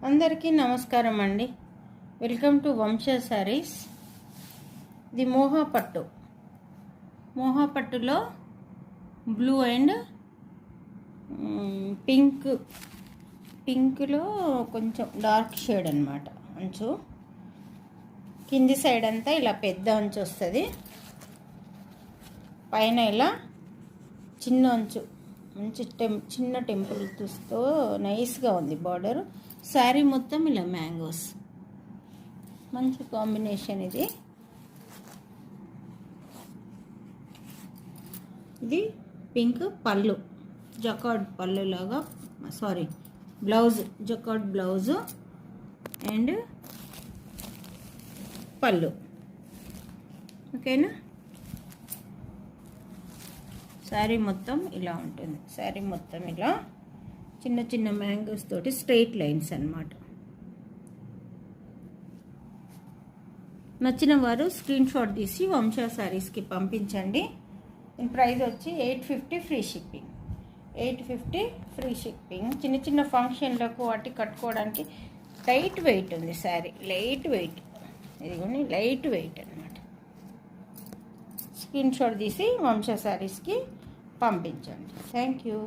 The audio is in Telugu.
అందరికీ నమస్కారం అండి. వెల్కమ్ టు వంశ శారీస్. ఇది మోహా పట్టులో బ్లూ అండ్ పింక్లో కొంచెం డార్క్ షేడ్ అనమాట. అంచు కింది సైడ్ అంతా ఇలా పెద్ద అంచు వస్తుంది, పైన ఇలా చిన్న అంచు, మంచి చిన్న టెంపుల్స్తో నైస్గా ఉంది బార్డర్. శారీ మొత్తం ఇలా మ్యాంగోస్, మంచి కాంబినేషన్. ఇది పింక్ పళ్ళు, జకార్డ్ పళ్ళు లాగా, బ్లౌజ్ జకార్డ్ బ్లౌజు అండ్ పళ్ళు. ఓకేనా? శారీ మొత్తం ఇలా ఉంటుంది. శారీ మొత్తం ఇలా చిన్న చిన్న మ్యాంగోస్ తోటి స్ట్రెయిట్ లైన్స్ అన్నమాట. నచ్చిన వారు స్క్రీన్ షాట్ తీసి వంశ శారీస్కి పంపించండి. దీని ప్రైస్ వచ్చి 850 ఫ్రీ షిప్పింగ్. 850 free shipping. చిన్న చిన్న ఫంక్షన్లకు వాటి కట్టుకోవడానికి లైట్ వెయిట్ ఉంది శారీ, లైట్ వెయిట్. ఇదిగోండి, లైట్ వెయిట్ అనమాట. స్క్రీన్ షాట్ తీసి వంశ శారీస్కి పంపించండి. Thank you.